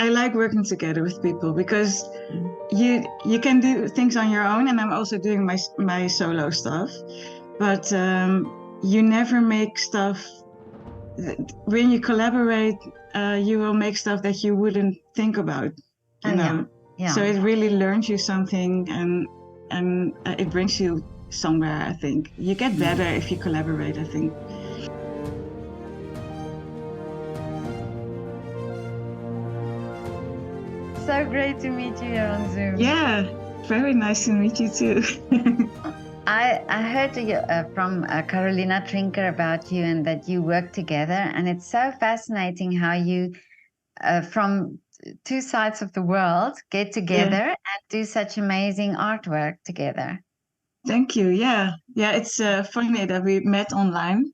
I like working together with people because you can do things on your own, and I'm also doing my solo stuff. But you never make stuff. When you collaborate, you will make stuff that you wouldn't think about. You know. Yeah. So it really learns you something, and it brings you somewhere. I think you get better if you collaborate. I think. So great to meet you here on Zoom. Yeah, very nice to meet you too. I heard from Carolina Trinker about you and that you work together, and it's so fascinating how you, from two sides of the world, get together and do such amazing artwork together. Thank you. Yeah, it's funny that we met online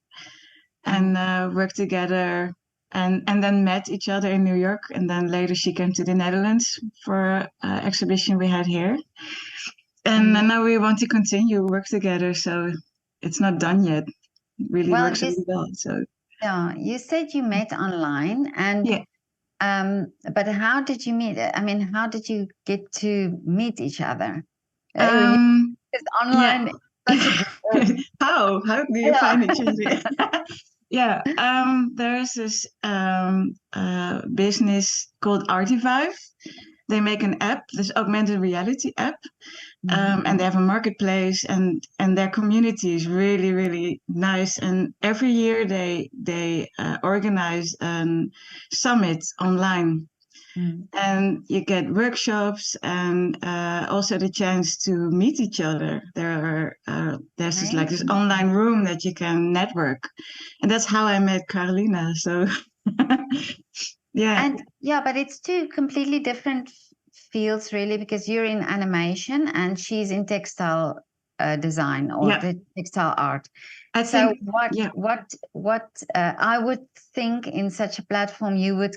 and worked together, and then met each other in New York, and then later she came to the Netherlands for an exhibition we had here. And now we want to continue work together, so it's not done yet. It really works really well. So yeah, you said you met online, and but how did you meet? I mean, how did you get to meet each other? Because online. How do you find each other? Yeah, there's this business called Artivive. They make an app, this augmented reality app, and they have a marketplace, and their community is really, really nice. And every year they organize a summit online. And you get workshops and also the chance to meet each other. There's this online room that you can network, and that's how I met Carolina. So but it's two completely different fields, really, because you're in animation and she's in textile design or the textile art. What I would think in such a platform you would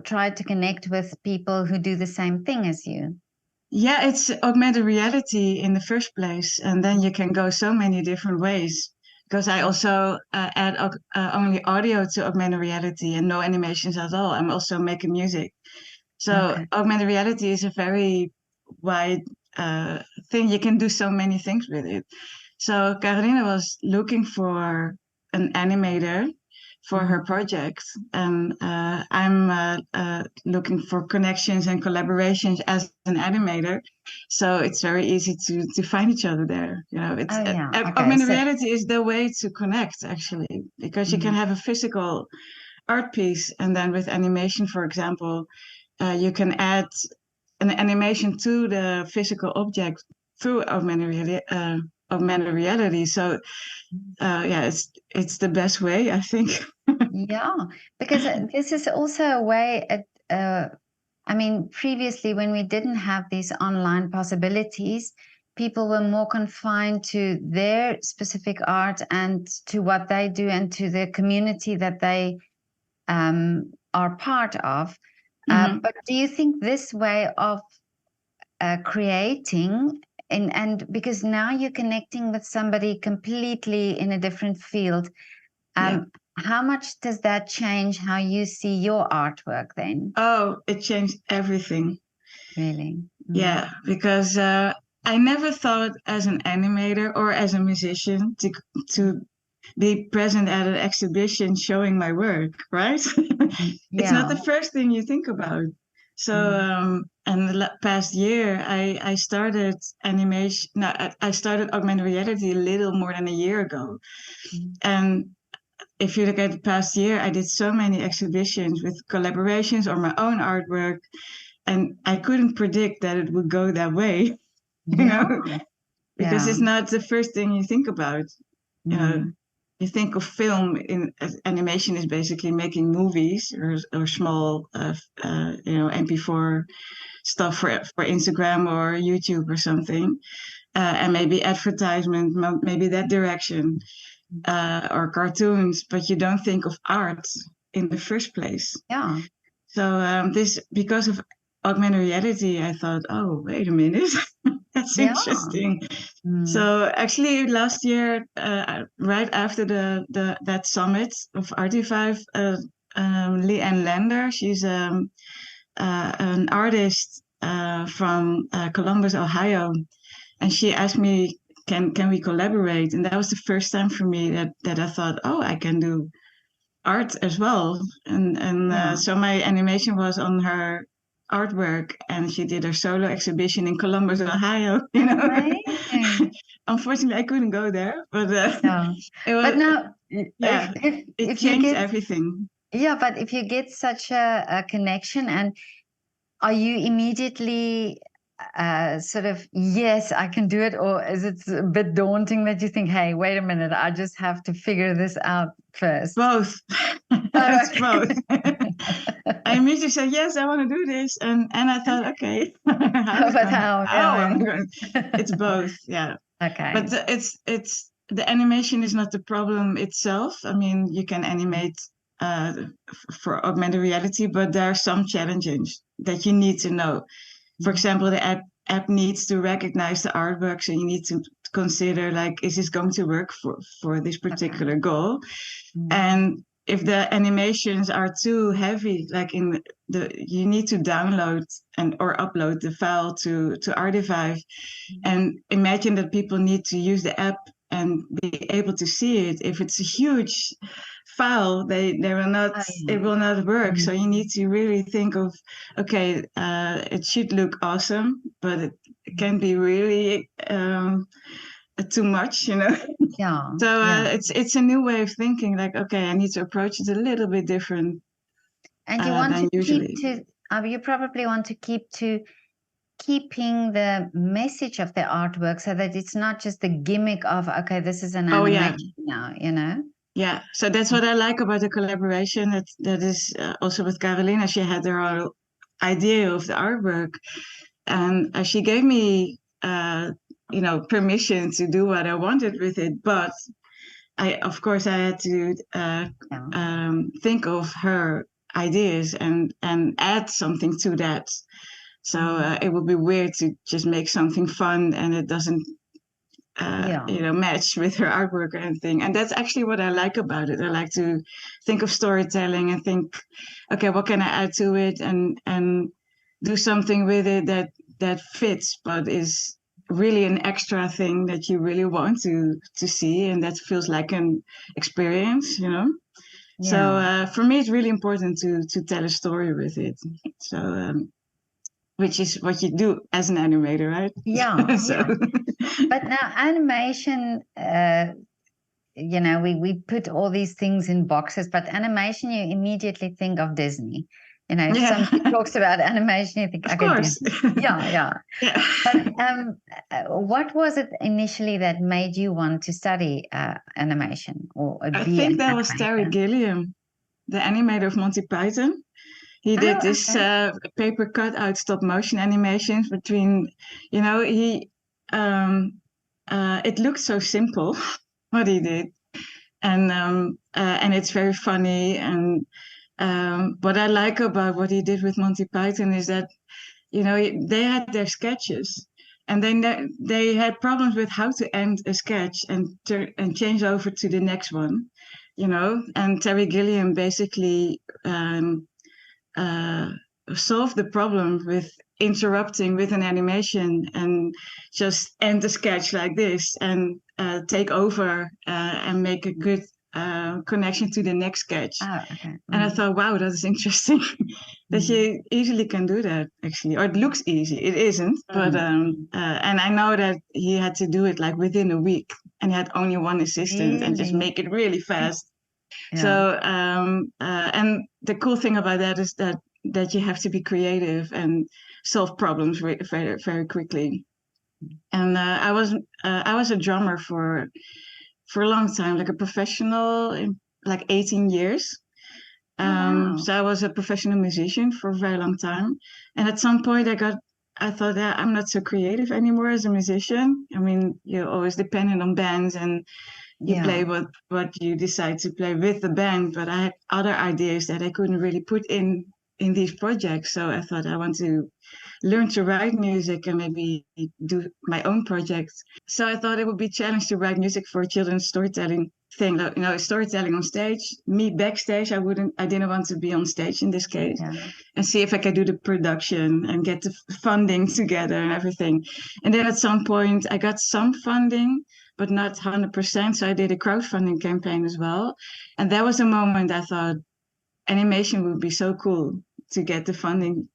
try to connect with people who do the same thing as you. Yeah, it's augmented reality in the first place, and then you can go so many different ways. Because I also add only audio to augmented reality and no animations at all. I'm also making music. So augmented reality is a very wide thing. You can do so many things with it. So Carolina was looking for an animator for her project, and I'm looking for connections and collaborations as an animator. So it's very easy to find each other there. You know, it's augmented reality is the way to connect, actually, because you can have a physical art piece, and then with animation, for example, you can add an animation to the physical object through augmented reality. So it's the best way, I think. Yeah, because this is also a way I mean, previously when we didn't have these online possibilities, people were more confined to their specific art and to what they do and to the community that they are part of. But do you think this way of creating, and because now you're connecting with somebody completely in a different field, how much does that change how you see your artwork then? Oh, it changed everything. Really? Yeah, because I never thought as an animator or as a musician to be present at an exhibition showing my work, right? It's not the first thing you think about. So, and the past year, I started animation. No, I started augmented reality a little more than a year ago. And if you look at the past year, I did so many exhibitions with collaborations or my own artwork, and I couldn't predict that it would go that way, you know, because it's not the first thing you think about. You know, you think of film in animation is basically making movies or small, MP4 stuff for Instagram or YouTube or something, and maybe advertisement, maybe that direction, or cartoons, but you don't think of art in the first place. Yeah. So because of augmented reality, I thought, oh, wait a minute, that's interesting. So actually, last year, right after that summit of Artivive, Leanne Lander, she's an artist from Columbus, Ohio, and she asked me, "Can we collaborate?" And that was the first time for me that I thought, "Oh, I can do art as well." And so my animation was on her artwork, and she did her solo exhibition in Columbus, Ohio. Amazing. Unfortunately, I couldn't go there, but Yeah. it was But now, yeah, it if you changed get, everything. yeah, but if you get such a connection, and are you immediately sort of, yes, I can do it? Or is it a bit daunting that you think, hey, wait a minute, I just have to figure this out first? Both. Oh, It's okay. both. I immediately said, yes, I want to do this. And I thought, okay, But how? how Yeah, am I going? It's both, yeah. okay. But it's the animation is not the problem itself. I mean, you can animate for augmented reality, but there are some challenges that you need to know. For example, the app needs to recognize the artwork, so you need to consider, like, is this going to work for this particular goal? And if the animations are too heavy, like you need to download or upload the file to Artivive, and imagine that people need to use the app and be able to see it. If it's a huge file, they will not, it will not work. So you need to really think of, okay, it should look awesome, but it can be really too much, Yeah, So yeah. it's a new way of thinking. Like, okay, I need to approach it a little bit different And you want than to keep usually. to, you probably want to keeping the message of the artwork so that it's not just the gimmick of, okay, this is an Oh yeah, animation now, you know? yeah. So that's what I like about the collaboration. That is also with Carolina. She had her own idea of the artwork, and she gave me, permission to do what I wanted with it. But of course, I had to think of her ideas and add something to that. So it would be weird to just make something fun and it doesn't, match with her artwork or anything. And that's actually what I like about it. I like to think of storytelling and think, okay, what can I add to it and do something with it that fits, but is really an extra thing that you really want to see and that feels like an experience. So for me, it's really important to tell a story with it. So which is what you do as an animator, right? Yeah, So But now animation, we put all these things in boxes, but animation, you immediately think of Disney. If yeah, somebody talks about animation, you think, of okay, course. Disney. Yeah. Yeah. But what was it initially that made you want to study animation or I be think an that was Terry animator? Gilliam, the animator of Monty Python. He did Oh, this okay. paper cutout stop motion animations between, he it looked so simple what he did, and it's very funny. And what I like about what he did with Monty Python is that they had their sketches, and they had problems with how to end a sketch and change over to the next one. And Terry Gilliam basically uh, solve the problem with interrupting with an animation and just end the sketch like this and take over and make a good connection to the next sketch. Oh, okay. And I thought, wow, that is interesting that you easily can do that, actually. Or it looks easy. It isn't. But and I know that he had to do it like within a week and he had only one assistant and just Really? make it really fast. Yeah. So and the cool thing about that is that you have to be creative and solve problems very very quickly. And I was a drummer for a long time, like a professional, like 18 years. Wow. So I was a professional musician for a very long time, and at some point I thought, yeah, I'm not so creative anymore as a musician. I mean, you're always dependent on bands and you play what you decide to play with the band, but I had other ideas that I couldn't really put in in these projects. So I thought I want to learn to write music and maybe do my own projects. So I thought it would be a challenge to write music for a children's storytelling thing, like, storytelling on stage, me backstage. I didn't want to be on stage in this case, Yeah. and see if I could do the production and get the funding together and everything. And then at some point I got some funding, but not 100%. So I did a crowdfunding campaign as well. And that was a moment I thought animation would be so cool to get the funding,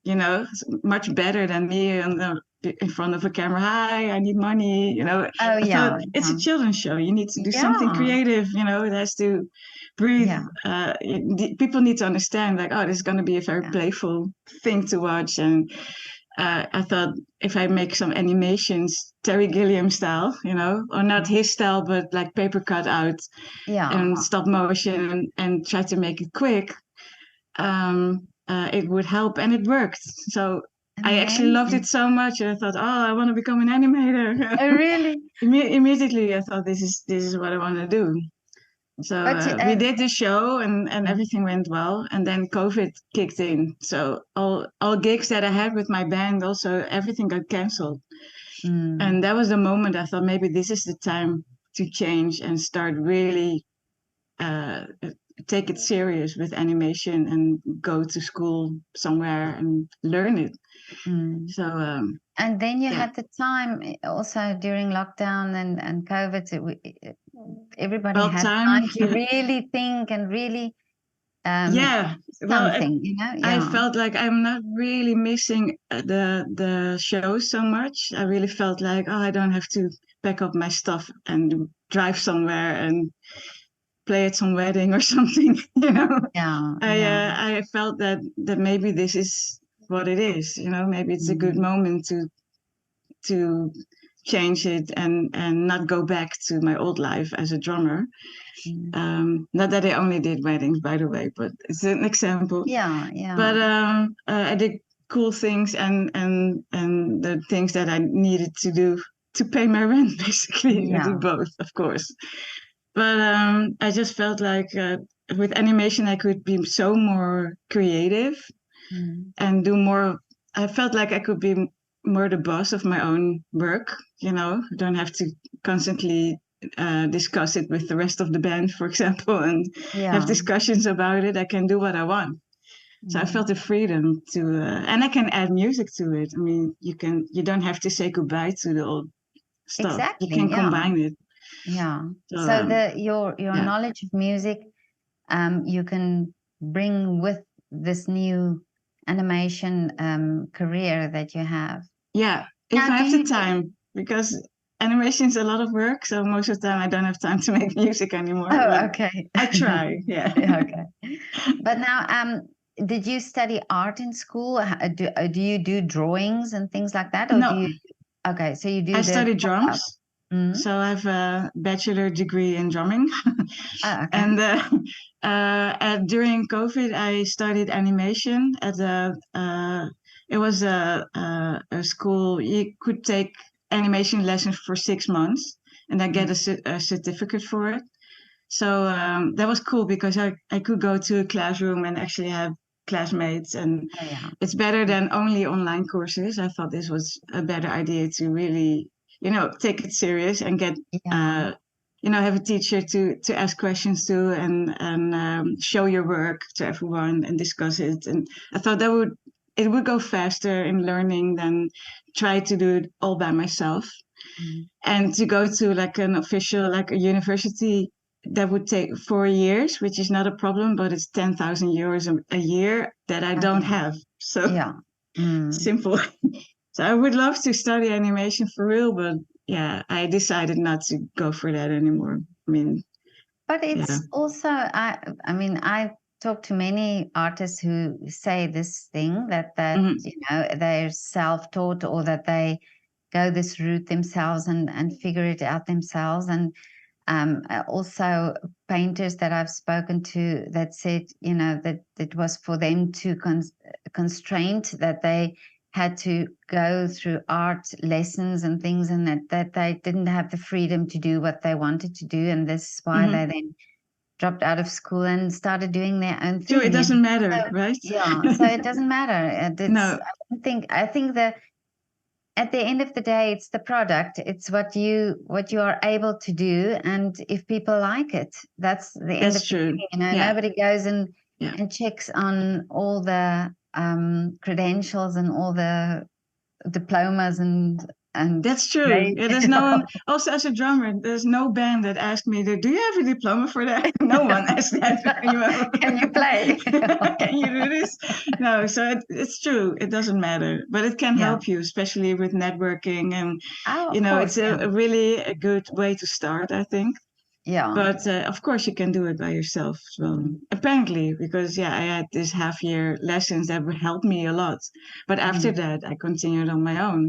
much better than me in front of a camera. Hi, I need money. Oh, I thought yeah. it's a children's show. You need to do something Yeah. creative. It has to breathe. Yeah. People need to understand, like, oh, this is going to be a very Yeah. playful thing to watch. And I thought if I make some animations, Terry Gilliam style, or not his style, but like paper cut out Yeah. and stop motion and try to make it quick, it would help, and it worked. So I actually loved it Amazing. so much, and I thought, oh, I want to become an animator. Oh, really? Immediately, I thought this is what I want to do. So But we did the show, and everything went well, and then COVID kicked in. So all gigs that I had with my band, also everything got canceled. And that was the moment I thought maybe this is the time to change and start really take it serious with animation and go to school somewhere and learn it. So and then you yeah. had the time also during lockdown and COVID. Everybody Well, had time. time to really think and really Yeah. Well, something, I Yeah. felt like I'm not really missing the shows so much. I really felt like, oh, I don't have to pack up my stuff and drive somewhere and play at some wedding or something. Yeah. Yeah. I felt that maybe this is what it is. Maybe it's a good moment to change it and not go back to my old life as a drummer. Not that I only did weddings, by the way, but it's an example. Yeah. Yeah. But I did cool things and the things that I needed to do to pay my rent, basically. I did both, of course. But I just felt like with animation, I could be so more creative and do more. I felt like I could be more the boss of my own work. I don't have to constantly discuss it with the rest of the band, for example, and have discussions about it. I can do what I want. So I felt the freedom to, and I can add music to it. I mean, you don't have to say goodbye to the old stuff. You Exactly. can Yeah. combine it. Yeah. So, So your knowledge of music, you can bring with this new animation career that you have. yeah, if Now, I do have the you time, because animation is a lot of work. So most of the time I don't have time to make music anymore. But Oh, okay. I try. Yeah. Yeah, okay. But now, did you study art in school? Do you do drawings and things like that, or do No, you? Okay, so you do I the studied pop-up. drums. So I have a bachelor degree in drumming. Oh, okay. And during COVID, I studied animation at it was a school. You could take animation lessons for 6 months and then get a certificate for it. So that was cool because I could go to a classroom and actually have classmates, and Oh, yeah. it's better than only online courses. I thought this was a better idea to really, take it serious and get, Yeah. have a teacher to ask questions to and show your work to everyone and discuss it. And I thought it would go faster in learning than try to do it all by myself. And to go to like an official, like a university, that would take 4 years, which is not a problem, but it's 10,000 euros a year that I don't Okay. have. So Yeah. simple. So I would love to study animation for real, but yeah, I decided not to go for that anymore. I mean, But yeah. it's also, I mean, I talk to many artists who say this thing that they're self-taught, or that they go this route themselves and figure it out themselves. And also painters that I've spoken to that said, that it was for them too constrained, that they had to go through art lessons and things, and that they didn't have the freedom to do what they wanted to do. And this is why they then dropped out of school and started doing their own True, thing. it doesn't matter, So, right? yeah, so it doesn't matter. No, I think that at the end of the day, it's the product. It's what you are able to do, and if people like it, that's the end of that's the true. day. You know, Yeah, nobody goes and yeah. checks on all the credentials and all the diplomas and That's true. grades. Yeah, there's no one. Also, as a drummer, there's no band that asked me, "Do you have a diploma for that?" No one asked that. Can you play? Can you do this? No. So it's true. It doesn't matter, but it can Yeah. help you, especially with networking, and Oh, of course. it's a really a good way to start, I think. Yeah. But of course, you can do it by yourself as well. Apparently, because I had this half-year lessons that helped me a lot. But after that, I continued on my own.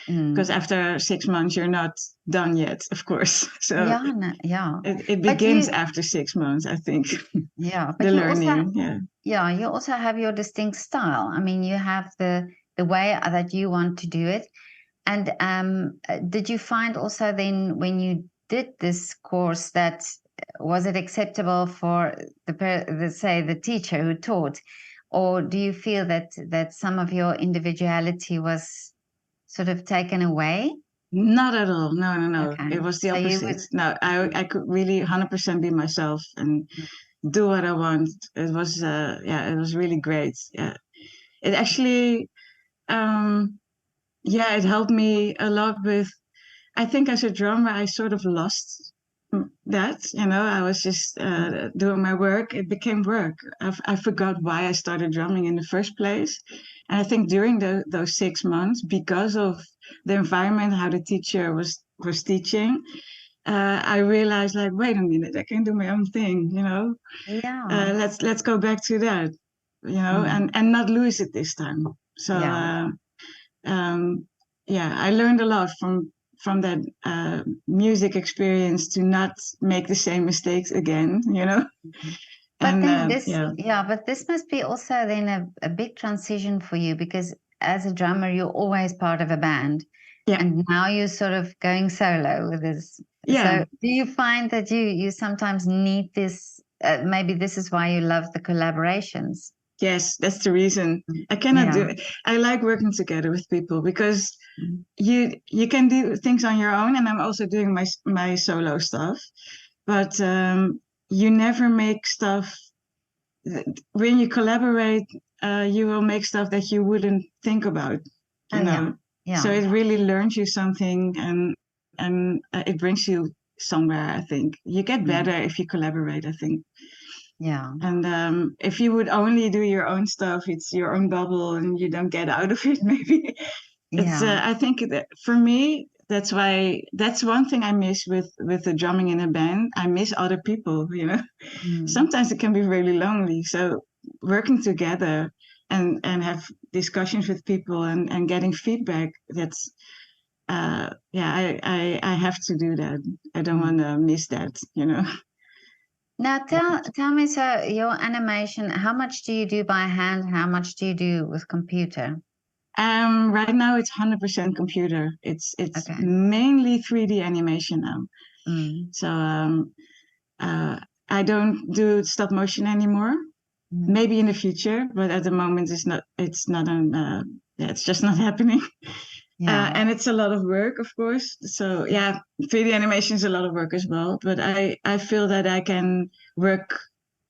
Because after 6 months, you're not done yet, of course. So Yeah, yeah. it But begins after 6 months, I think. yeah, The but you also, learning, yeah. yeah, you also have your distinct style. I mean, you have the way that you want to do it. And did you find also then when you did this course that was it acceptable for the teacher who taught, or do you feel that some of your individuality was sort of taken away? Not at all. No, no, no. Okay, It was the so you opposite. would. No, I could really 100% be myself and do what I want. It was, it was really great. Yeah. It actually, it helped me a lot with, I think as a drummer, I sort of lost that. I was just doing my work. It became work. I forgot why I started drumming in the first place. And I think during those 6 months, because of the environment, how the teacher was teaching, I realized like, wait a minute, I can do my own thing. Yeah. Let's go back to that. And not lose it this time. So. Yeah. I learned a lot from that music experience to not make the same mistakes again. But And then but this must be also then a big transition for you because as a drummer, you're always part of a band. yeah, And now you're sort of going solo with this. yeah. So do you find that you sometimes need this? Maybe this is why you love the collaborations. Yes, that's the reason. I cannot do Yeah. it. I like working together with people because Mm. you can do things on your own, and I'm also doing my solo stuff. But you never make stuff when you collaborate. You will make stuff that you wouldn't think about. Oh, yeah. Yeah. So it really learns you something, and it brings you somewhere. I think you get better if you collaborate. I think. Yeah. And if you would only do your own stuff, it's your own bubble, and you don't get out of it. Maybe it's. Yeah. I think that for me, that's one thing I miss with the drumming in a band. I miss other people. Sometimes it can be really lonely. So working together and have discussions with people and getting feedback. That's. I have to do that. I don't want to miss that. Now tell me, so your animation, how much do you do by hand? How much do you do with computer? Right now it's 100% computer. It's Okay. mainly 3D animation now. Mm. So I don't do stop motion anymore. Maybe in the future, but at the moment it's not. It's just not happening. Yeah. And it's a lot of work, of course. So 3D animation is a lot of work as well. But I feel that I can work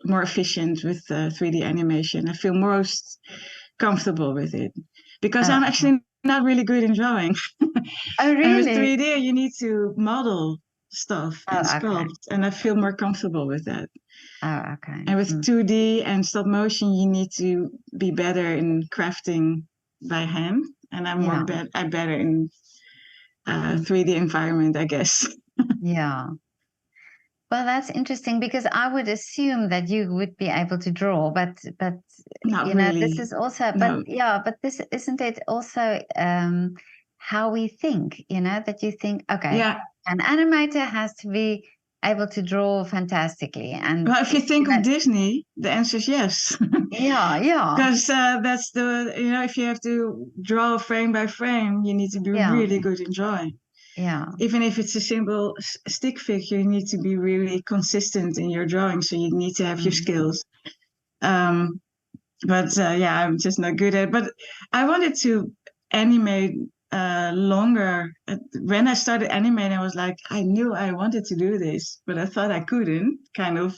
more efficient with 3D animation. I feel most comfortable with it because I'm actually not really good in drawing. Oh, And with really? 3D, you need to model stuff and sculpt, and I feel more comfortable with that. Oh, okay. And with 2D and stop motion, you need to be better in crafting by hand, and I'm better in 3D environment, I guess. Yeah. Well, that's interesting because I would assume that you would be able to draw, but Not this really. is also, No. but this isn't it also how we think, that you think, okay, Yeah. an animator has to be able to draw fantastically. And Well, if you think of Disney, the answer is yes. yeah. Because that's if you have to draw frame by frame, you need to be really good in drawing. Yeah. Even if it's a simple stick figure, you need to be really consistent in your drawing. So you need to have your skills. But yeah, I'm just not good at it. But I wanted to animate longer. When I started animating, I was like, I knew I wanted to do this, but I thought I couldn't, kind of.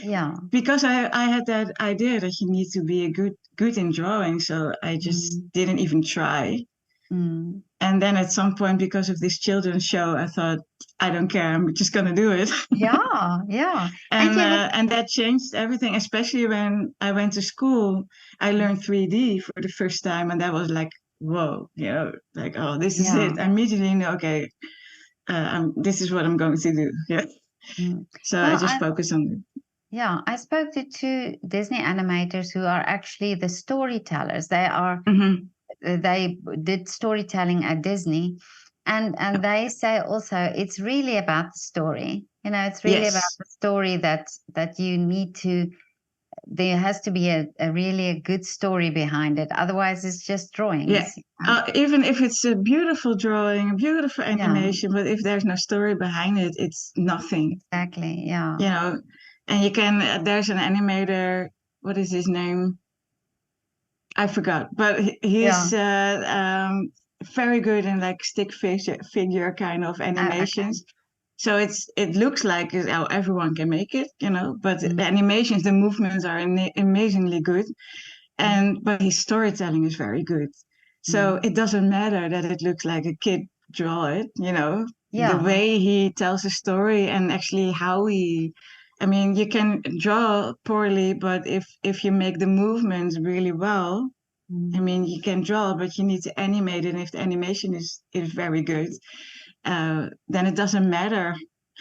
Yeah. Because I had that idea that you need to be a good in drawing, so I just didn't even try. And then at some point, because of this children's show, I thought, I don't care, I'm just gonna do it. Yeah, yeah. And that changed everything, especially when I went to school. I learned 3D for the first time, and that was like, whoa, like, oh, this is it. I immediately knew, okay, this is what I'm going to do. Yeah. So I just focus on it. Yeah, I spoke to 2 Disney animators who are actually the storytellers. They did storytelling at Disney, and they say also it's really about the story. It's really about the story that you need to. There has to be a really good story behind it. Otherwise, it's just drawings. Yeah. Even if it's a beautiful drawing, a beautiful animation, but if there's no story behind it, it's nothing. Exactly. Yeah. And you can. There's an animator. What is his name? I forgot, but he's very good in like stick figure kind of animations. Okay. So it looks like everyone can make it, but the animations, the movements are amazingly good, but his storytelling is very good. So it doesn't matter that it looks like a kid draw it, the way he tells a story and actually how he. I mean, you can draw poorly, but if you make the movements really well, I mean, you can draw, but you need to animate it. And if the animation is very good, then it doesn't matter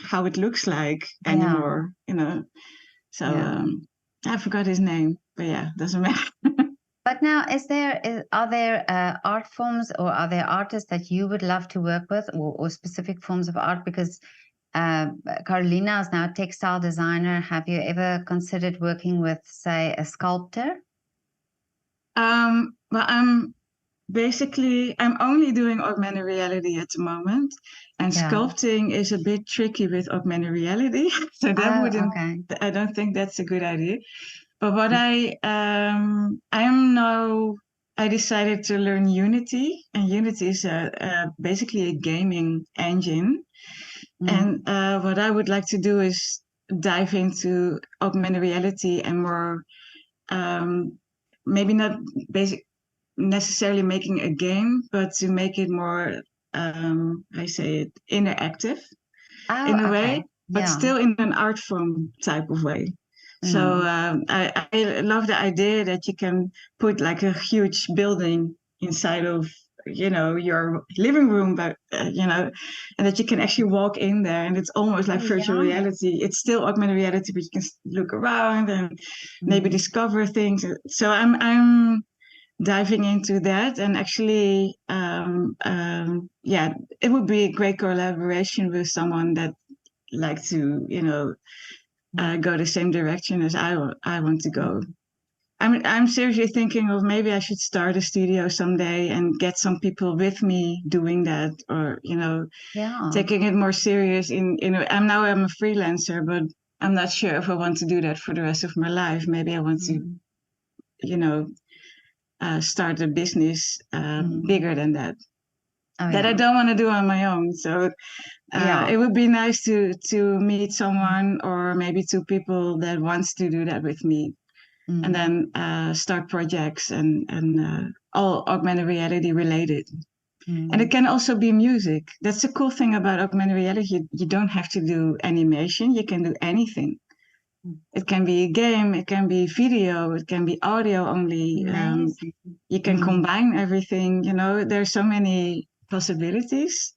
how it looks like anymore, So I forgot his name, but yeah, doesn't matter. But now, are there art forms or are there artists that you would love to work with, or specific forms of art? Because Carolina is now a textile designer. Have you ever considered working with, say, a sculptor? Well, I'm only doing augmented reality at the moment, and sculpting is a bit tricky with augmented reality. So that wouldn't. Okay. I don't think that's a good idea. But what I decided to learn Unity, and Unity is basically a gaming engine. And what I would like to do is dive into augmented reality and more, maybe not necessarily making a game, but to make it more, I say it, interactive in a way, but still in an art form type of way. So I love the idea that you can put like a huge building inside of your living room, but and that you can actually walk in there, and it's almost like virtual reality. It's still augmented reality, but you can look around and maybe discover things. So I'm diving into that, and actually it would be a great collaboration with someone that like to go the same direction as I want to go. I'm seriously thinking of maybe I should start a studio someday and get some people with me doing that, or taking it more serious. I'm a freelancer, but I'm not sure if I want to do that for the rest of my life. Maybe I want to start a business bigger than that. That I don't want to do on my own. So it would be nice to meet someone, or maybe 2 people that wants to do that with me, and then start projects and all augmented reality related. And it can also be music. That's the cool thing about augmented reality. You don't have to do animation. You can do anything. It can be a game, it can be video, it can be audio only. You can combine everything. There's so many possibilities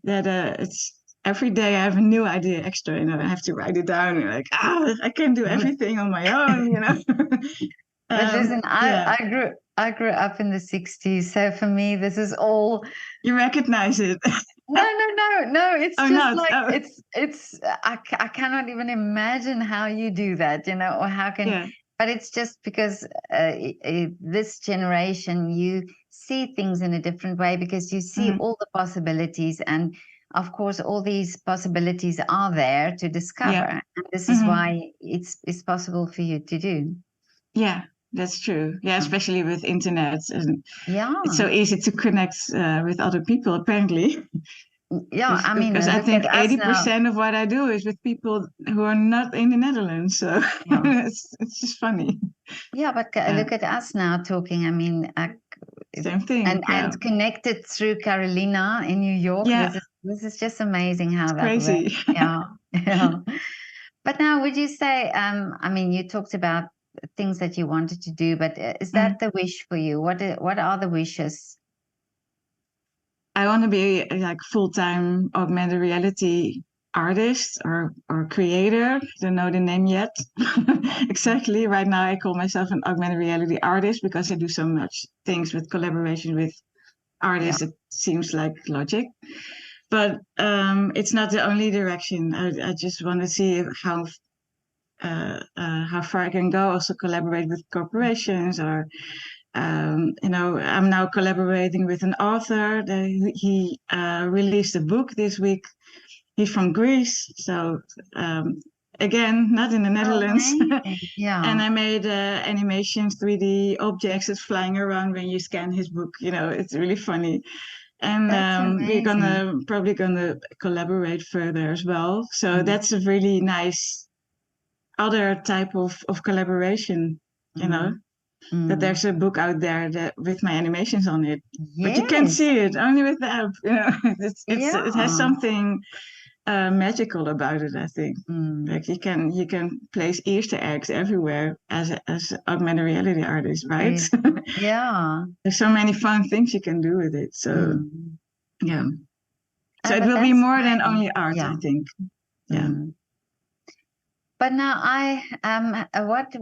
that it's every day I have a new idea extra. I have to write it down. And like, I can do everything on my own. But listen, I grew up in the 60s, so for me, this is all. You recognize it. No. It's Oh, just no, like it's. I cannot even imagine how you do that, or how can. Yeah. But it's just because this generation, you see things in a different way because you see all the possibilities, and of course, all these possibilities are there to discover. Yeah. And this is Hmm. why it's possible for you to do. Yeah, that's true. Yeah, especially with internet, and it's Yeah. so easy to connect with other people. Apparently, Yeah. I mean, because I look at think us now. 80% of what I do is with people who are not in the Netherlands. So Yeah. it's just funny. Yeah, but look at us now talking. I mean, Same thing. Yeah, and connected through Carolina in New York. yeah, This is just amazing how that works. crazy. Yeah, yeah. But now, would you say? I mean, you talked about things that you wanted to do, but is Mm. that the wish for you? What are the wishes? I want to be like full-time augmented reality artist or creator. Don't know the name yet. Exactly. Right now, I call myself an augmented reality artist because I do so much things with collaboration with Yeah. artists. It seems like logic, but it's not the only direction. I just want to see how far I can go. Also collaborate with corporations or I'm now collaborating with an author. He released a book this week. He's from Greece, so again, not in the Oh, Netherlands. amazing. And Yeah, I made animations, 3D objects that's flying around when you scan his book. It's really funny. And that's we're amazing. gonna probably gonna collaborate further as well. So Mm, that's a really nice other type of collaboration. You know mm, that mm. there's a book out there that with my animations on it, but you can't Yes. see it only with the app. It has Yeah. something magical about it. I think Mm. like you can place Easter eggs everywhere as augmented reality artist, right? Really. Yeah. There's so many fun things you can do with it. So Mm. yeah, so it But will be that's more than great. only art, I Yeah. think. Yeah. Mm. But now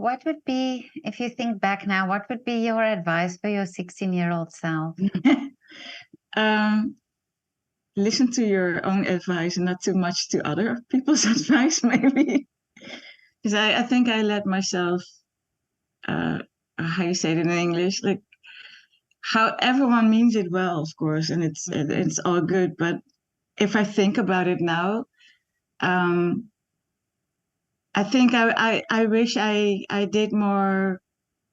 what would be, if you think back now, what would be your advice for your 16-year-old self? um, Listen to your own advice and not too much to other people's advice, maybe. Because I think I let myself, uh, how you say it in English, like how everyone means it well, of course, and it's all good. But if I think about it now, um, I think I wish I did more.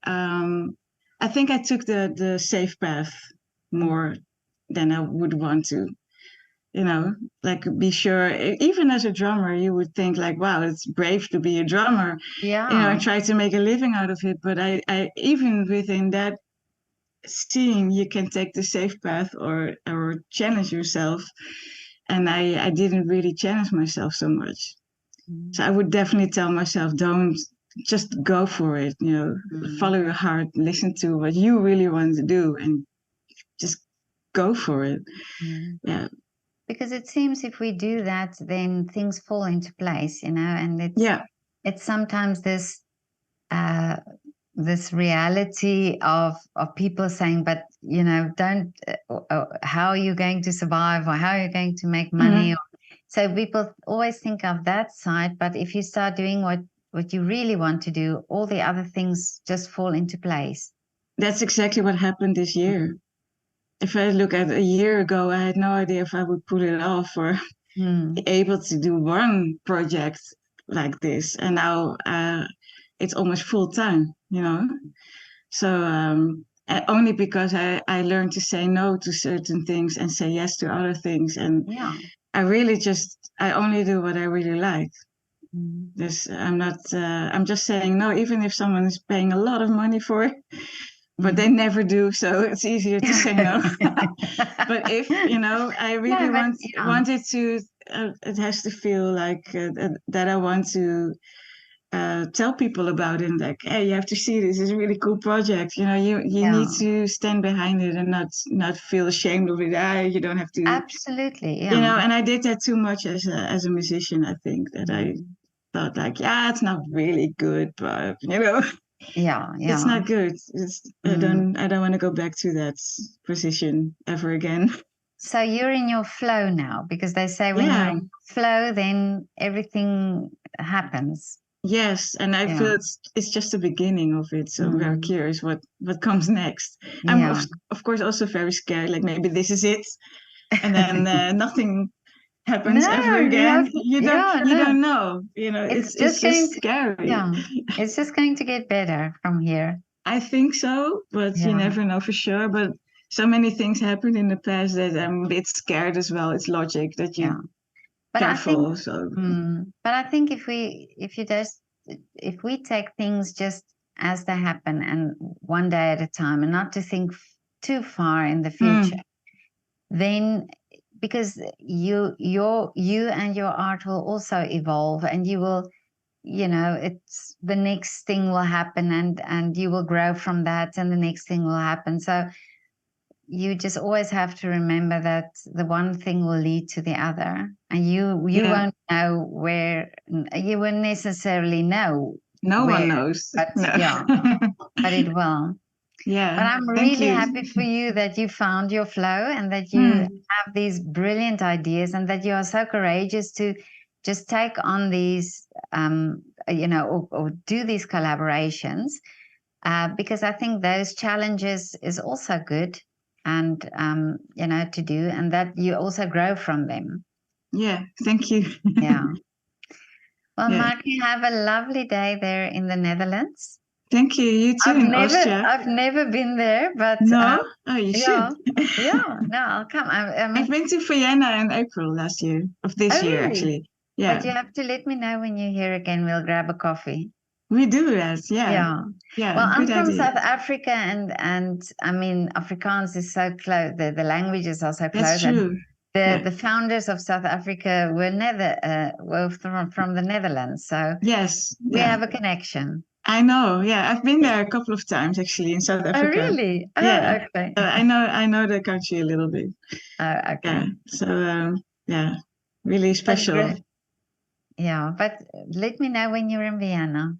Um, I think I took the safe path more than I would want to. Like be sure. Even as a drummer, you would think like, wow, it's brave to be a drummer, Yeah. and try to make a living out of it. But I even within that scene, you can take the safe path or challenge yourself. And I didn't really challenge myself so much. So Mm. I would definitely tell myself, don't just go for it. Mm. Follow your heart, listen to what you really want to do, and just go for it. Mm. Yeah, Because it seems if we do that, then things fall into place, and yeah, it's sometimes uh, this reality of people saying, but don't how are you going to survive, or how are you going to make money? mhm. So people always think of that side, but if you start doing what you really want to do, all the other things just fall into place. That's exactly what happened this year. If I look at a year ago, I had no idea if I would pull it off or be Mm. able to do one project like this. And now it's almost full time, So only because I learned to say no to certain things and say yes to other things. And Yeah. I only do what I really like. Mm. This I'm not. I'm just saying no, even if someone is paying a lot of money for it, but they Mm. never do. So it's easier to say no. But if I No, really but yeah. wanted to, it has to feel like that I want to tell people about it. Like, hey, you have to see this. It's a really cool project. You need Yeah. to stand behind it and not feel ashamed of it. You don't have to. Absolutely. Yeah. And I did that too much as a musician. I think that I Mm. thought like, yeah, it's not really good, but Yeah. it's Yeah. not good. Mm. I don't want to go back to that position ever again. So you're in your flow now, because they say when you're Yeah. in flow, then everything happens. Yes, and I Yeah. feel it's just the beginning of it. So I'm very Mm. curious what comes next. I'm Yeah. of course also very scared. Like maybe this is it, and then nothing. happens ever No, again. yeah, You no. don't know. You know, It's it's just just going to, scary. yeah, it's just going to get better from here. I think so, but you Yeah, never know for sure. But so many things happened in the past that I'm a bit scared as well. It's logic that yeah. you But I think, careful. So but I think if we take things just as they happen and one day at a time, and not to think too far in the future, then because you and your art will also evolve, and you will, it's the next thing will happen, and you will grow from that, and the next thing will happen. So you just always have to remember that the one thing will lead to the other, and you yeah, won't know where, you won't necessarily know no one where, knows. but No. yeah, but it will. But Yeah, I'm thank really you. happy for you that you found your flow, and that you Mm, have these brilliant ideas, and that you are so courageous to just take on these, or do these collaborations, because I think those challenges is also good, and, to do, and that you also grow from them. yeah, thank you. Yeah. Well, Yeah, Mark, you have a lovely day there in the Netherlands. thank you. You too in Austria. I've never been there, but No? Oh, you should. yeah, yeah. No, I'll come. I I've mean, been to Vienna in April last year, of this oh year really? actually. But Yeah, you have to let me know when you're here again. We'll grab a coffee. we do that. Yeah, Yeah. yeah, Well, I'm good from idea. South Africa, and I mean, Afrikaans is so close. The languages are so That's close, and true. Yeah. the founders of South Africa were from the Netherlands, so Yes. we Yeah. have a connection. I know. Yeah, I've been there a couple of times actually in South Oh, Africa. really? Yeah. Oh, okay. I know the country a little bit. Oh, Yeah. okay. So yeah, really But special. great. Yeah, but let me know when you're in Vienna.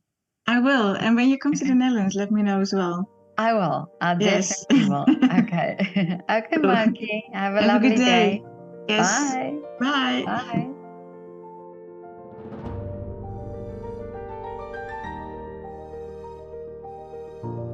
I will. And when you come to Okay. the Netherlands, let me know as well. I will. I Yes. definitely will. Okay. Okay, Cool. Marky. Have a Have a good lovely day. day. Yes. Bye. Bye. Bye.